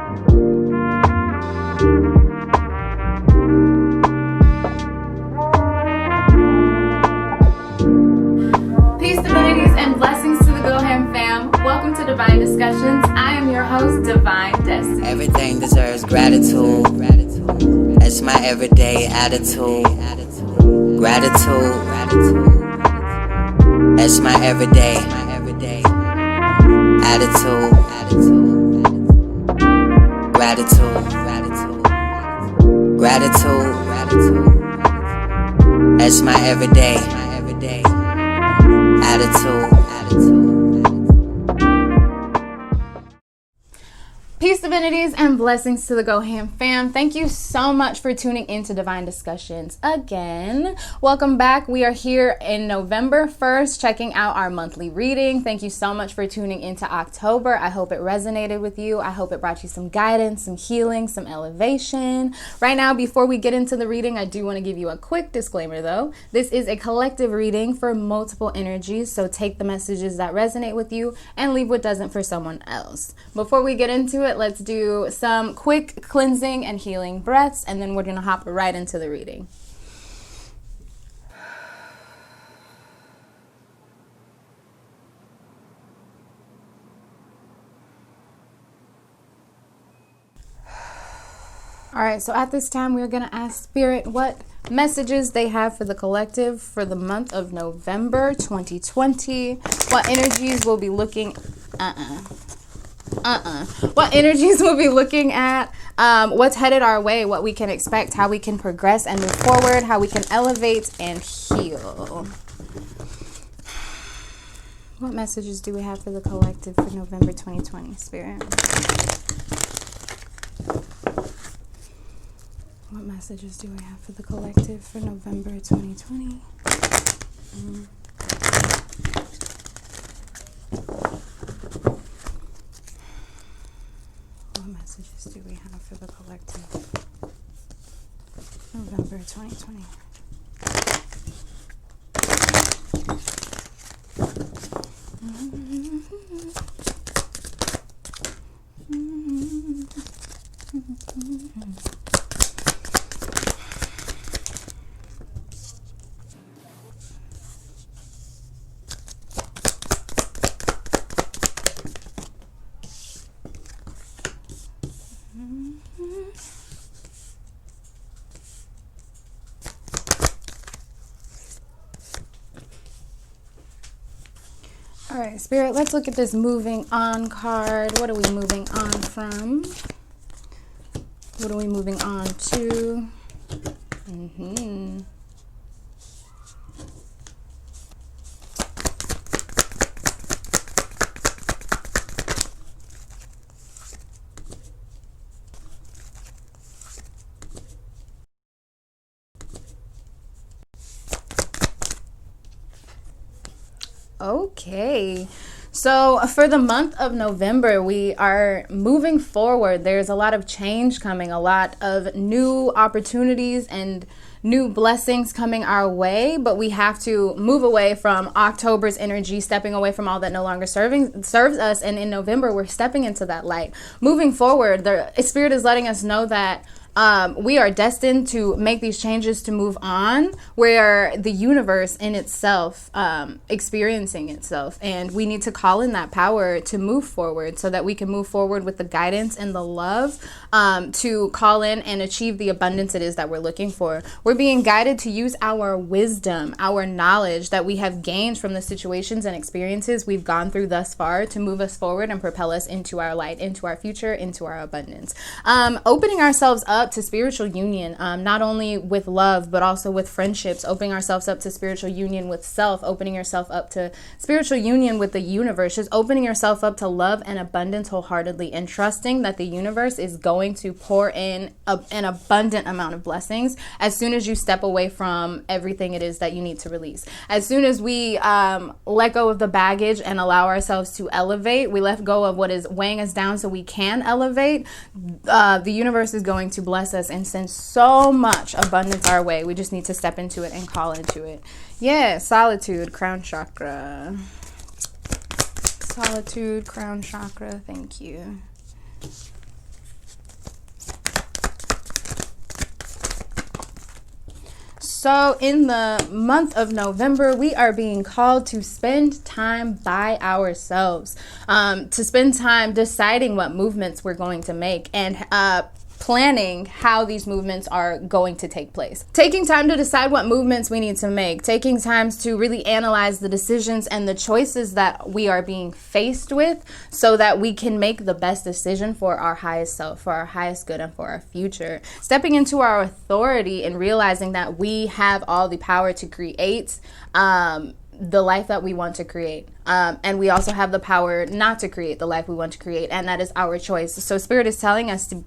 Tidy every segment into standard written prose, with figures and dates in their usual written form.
Peace, divinities, and blessings to the Go Ham fam. Welcome to Divine Discussions. I am your host, Divine Destiny. Everything deserves gratitude. That's my everyday attitude. Gratitude. That's my everyday attitude. Gratitude. That's my everyday attitude. Peace, divinities, and blessings to the Go Ham fam. Thank you so much for tuning into Divine Discussions again. Welcome back. We are here in November 1st, checking out our monthly reading. Thank you so much for tuning into October. I hope it resonated with you. I hope it brought you some guidance, some healing, some elevation. Right now, before we get into the reading, I do want to give you a quick disclaimer though. This is a collective reading for multiple energies, so take the messages that resonate with you and leave what doesn't for someone else. Before we get into it, let's do some quick cleansing and healing breaths, and then we're going to hop right into the reading. All right, so at this time, we're going to ask Spirit what messages they have for the collective for the month of November 2020. What energies will be looking... What energies we'll be looking at, what's headed our way, what we can expect, how we can progress and move forward, how we can elevate and heal. What messages do we have for the collective for November 2020, Spirit? What messages do we have for the collective for November 2020? What messages do we have for the collective? November 2020. All right, Spirit, let's look at this moving on card. What are we moving on from? What are we moving on to? Okay, so for the month of November, we are moving forward. There's a lot of change coming, a lot of new opportunities and new blessings coming our way, but we have to move away from October's energy, stepping away from all that no longer serves us, and in November, we're stepping into that light. Moving forward, the Spirit is letting us know that we are destined to make these changes, to move on, where the universe in itself experiencing itself, and we need to call in that power to move forward so that we can move forward with the guidance and the love to call in and achieve the abundance it is that we're looking for. We're being guided to use our wisdom, our knowledge that we have gained from the situations and experiences we've gone through thus far to move us forward and propel us into our light, into our future, into our abundance. Opening ourselves up to spiritual union, not only with love, but also with friendships, opening ourselves up to spiritual union with self, opening yourself up to spiritual union with the universe, just opening yourself up to love and abundance wholeheartedly, and trusting that the universe is going to pour in an abundant amount of blessings as soon as you step away from everything it is that you need to release. As soon as we let go of the baggage and allow ourselves to elevate, we let go of what is weighing us down so we can elevate, the universe is going to bless us and send so much abundance our way. We just need to step into it and call into it. Yeah, solitude, crown chakra. Solitude, crown chakra, thank you. So in the month of November, we are being called to spend time by ourselves, to spend time deciding what movements we're going to make and planning how these movements are going to take place. Taking time to decide what movements we need to make, taking time to really analyze the decisions and the choices that we are being faced with so that we can make the best decision for our highest self, for our highest good, and for our future. Stepping into our authority and realizing that we have all the power to create the life that we want to create. And we also have the power not to create the life we want to create, and that is our choice. So Spirit is telling us to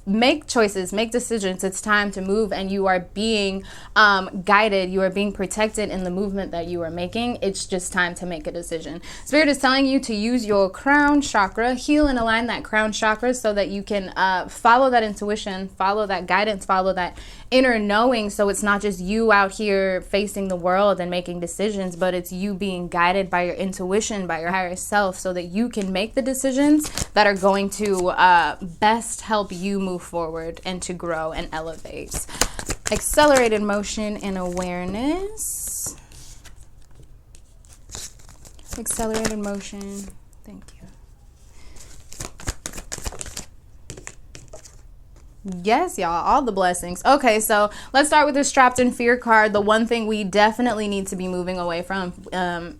make choices, make decisions. It's time to move, and you are being guided. You are being protected in the movement that you are making. It's just time to make a decision. Spirit is telling you to use your crown chakra, heal and align that crown chakra so that you can follow that intuition, follow that guidance, follow that inner knowing. So it's not just you out here facing the world and making decisions, but it's you being guided by your intuition, by your higher self, so that you can make the decisions that are going to best help you move forward and to grow and elevate. Accelerated motion and awareness. Accelerated motion. Thank you. Yes, y'all, all the blessings. Okay, so let's start with this trapped in fear card. The one thing we definitely need to be moving away from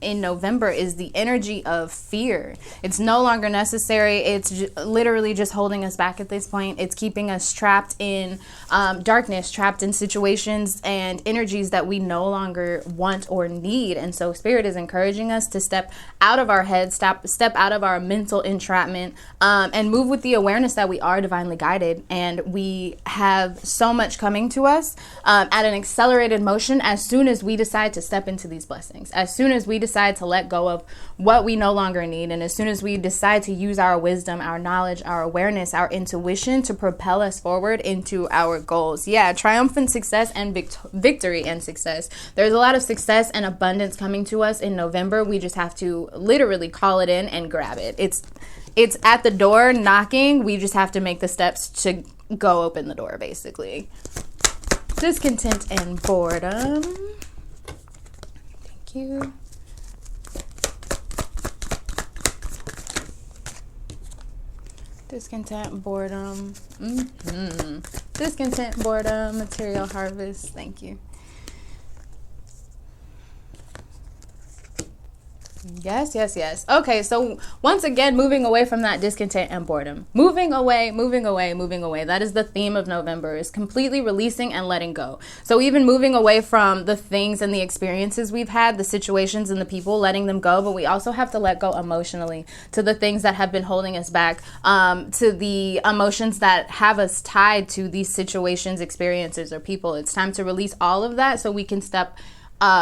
in November is the energy of fear. It's no longer necessary. It's literally just holding us back at this point. It's keeping us trapped in darkness, trapped in situations and energies that we no longer want or need. And so Spirit is encouraging us to step out of our head, step out of our mental entrapment, and move with the awareness that we are divinely guided, and we have so much coming to us at an accelerated motion as soon as we decide to step into these blessings, as soon as we decide to let go of what we no longer need, and as soon as we decide to use our wisdom, our knowledge, our awareness, our intuition to propel us forward into our goals. Yeah, triumphant success and victory and success. There's a lot of success and abundance coming to us in November. We just have to literally call it in and grab it. It's at the door knocking. We just have to make the steps to go open the door, basically. Discontent and boredom. Thank you. Discontent, boredom. Discontent, boredom, material harvest. Thank you. Yes. Okay, so once again, moving away from that discontent and boredom. Moving away. That is the theme of November, is completely releasing and letting go. So even moving away from the things and the experiences we've had, the situations and the people, letting them go. But we also have to let go emotionally to the things that have been holding us back, to the emotions that have us tied to these situations, experiences, or people. It's time to release all of that so we can step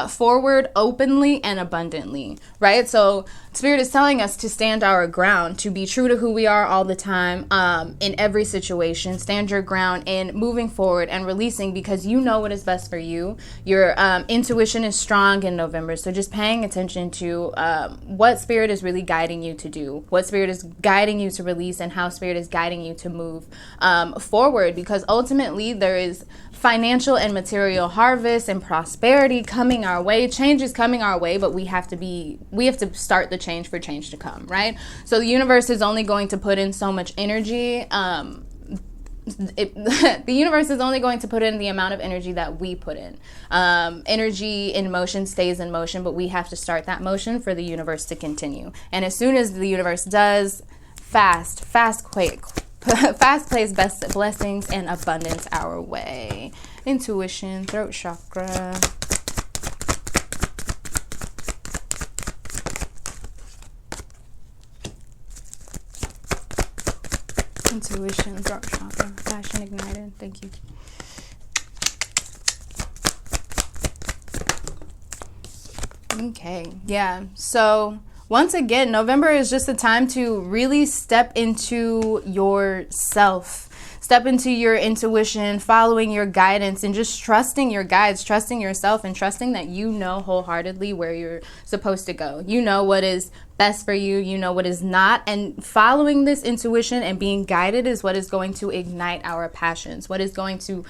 forward openly and abundantly, right? So Spirit is telling us to stand our ground, to be true to who we are all the time, in every situation. Stand your ground in moving forward and releasing, because you know what is best for you. Your intuition is strong in November, so just paying attention to what Spirit is really guiding you to do, what Spirit is guiding you to release, and how Spirit is guiding you to move forward, because ultimately there is financial and material harvest and prosperity coming our way. Change is coming our way, but we have to start the change for change to come, right? So the universe is only going to put in so much energy. The universe is only going to put in the amount of energy that we put in. Energy in motion stays in motion, but we have to start that motion for the universe to continue. And as soon as the universe does, fast plays best blessings and abundance our way. Intuition, throat chakra. Intuition, throat chakra, passion ignited. Thank you. Okay, yeah. So once again, November is just a time to really step into yourself. Step into your intuition, following your guidance, and just trusting your guides, trusting yourself, and trusting that you know wholeheartedly where you're supposed to go. You know what is best for you. You know what is not. And following this intuition and being guided is what is going to ignite our passions, what is going to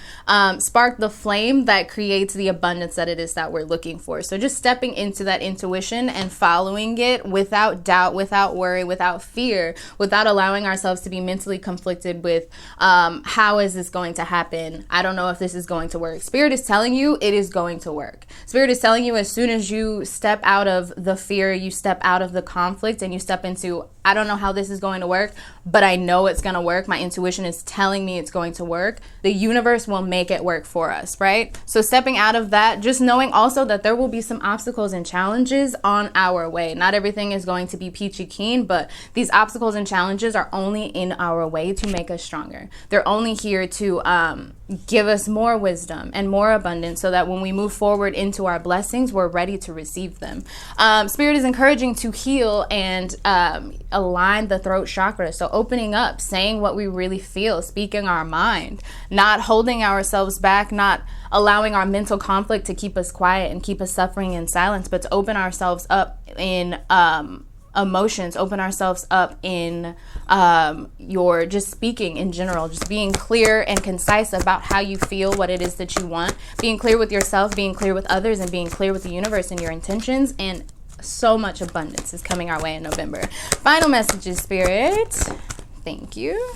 spark the flame that creates the abundance that it is that we're looking for. So just stepping into that intuition and following it without doubt, without worry, without fear, without allowing ourselves to be mentally conflicted with how is this going to happen? I don't know if this is going to work. Spirit is telling you it is going to work. Spirit is telling you as soon as you step out of the fear, you step out of the conflict, and you step into, I don't know how this is going to work, but I know it's going to work. My intuition is telling me it's going to work. The universe will make it work for us, right? So stepping out of that, just knowing also that there will be some obstacles and challenges on our way. Not everything is going to be peachy keen, but these obstacles and challenges are only in our way to make us stronger. They're only here to give us more wisdom and more abundance so that when we move forward into our blessings, we're ready to receive them. Spirit is encouraging to heal and align the throat chakra. So opening up, saying what we really feel, speaking our mind, not holding ourselves back, not allowing our mental conflict to keep us quiet and keep us suffering in silence, but to open ourselves up in emotions, open ourselves up in your just speaking in general, just being clear and concise about how you feel, what it is that you want, being clear with yourself, being clear with others, and being clear with the universe and your intentions. And so much abundance is coming our way in November. Final messages, Spirit. Thank you.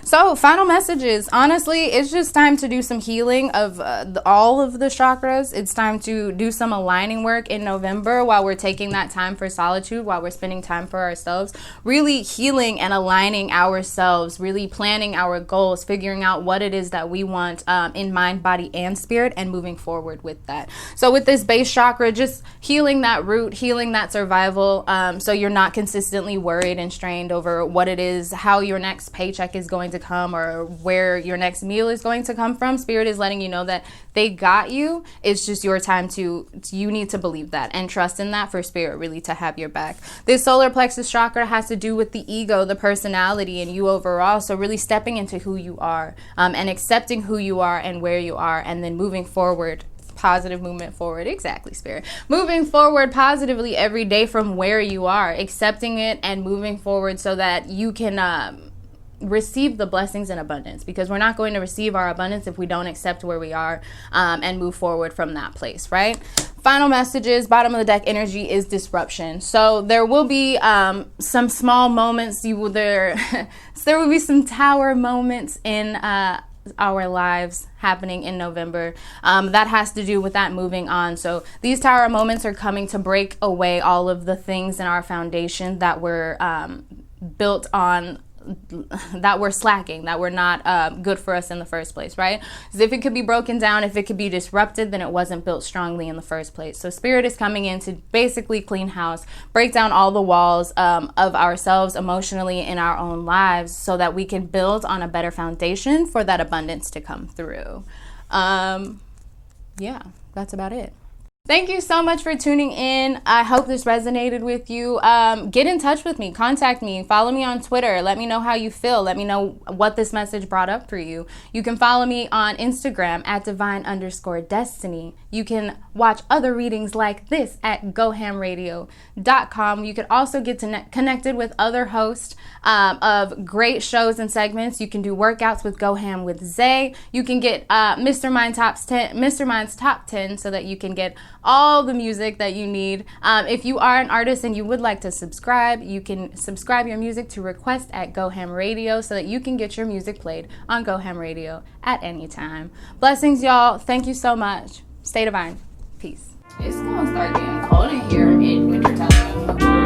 So final messages, honestly, it's just time to do some healing of all of the chakras. It's time to do some aligning work in November while we're taking that time for solitude, while we're spending time for ourselves, really healing and aligning ourselves, really planning our goals, figuring out what it is that we want in mind, body, and spirit, and moving forward with that. So with this base chakra, just healing that root, healing that survival, so you're not consistently worried and strained over what it is, how your next paycheck is going to come or where your next meal is going to come from. Spirit is letting you know that they got you. It's just your time you need to believe that and trust in that for spirit really to have your back. This solar plexus chakra has to do with the ego, the personality, and you overall. So really stepping into who you are and accepting who you are and where you are, and then moving forward. Positive movement forward. Exactly, Spirit. Moving forward positively every day from where you are, accepting it and moving forward so that you can receive the blessings in abundance, because we're not going to receive our abundance if we don't accept where we are and move forward from that place, right? Final messages, bottom of the deck energy is disruption. So there will be some small moments. There will be some tower moments in our lives happening in November that has to do with that moving on. So these tower moments are coming to break away all of the things in our foundation that were built on, that we're slacking, that were not good for us in the first place, right? Because if it could be broken down, if it could be disrupted, then it wasn't built strongly in the first place. So spirit is coming in to basically clean house, break down all the walls of ourselves emotionally in our own lives so that we can build on a better foundation for that abundance to come through. Yeah, that's about it. Thank you so much for tuning in. I hope this resonated with you. Get in touch with me. Contact me. Follow me on Twitter. Let me know how you feel. Let me know what this message brought up for you. You can follow me on Instagram at divine_destiny. You can watch other readings like this at gohamradio.com. You could also get connected with other hosts of great shows and segments. You can do workouts with Goham with Zay. You can get Mr. Mind's Top 10 so that you can get all the music that you need. If you are an artist and you would like to subscribe, you can subscribe your music to request at Goham Radio so that you can get your music played on Goham Radio at any time. Blessings, y'all. Thank you so much. Stay divine. Peace. It's gonna start getting cold in here in winter time.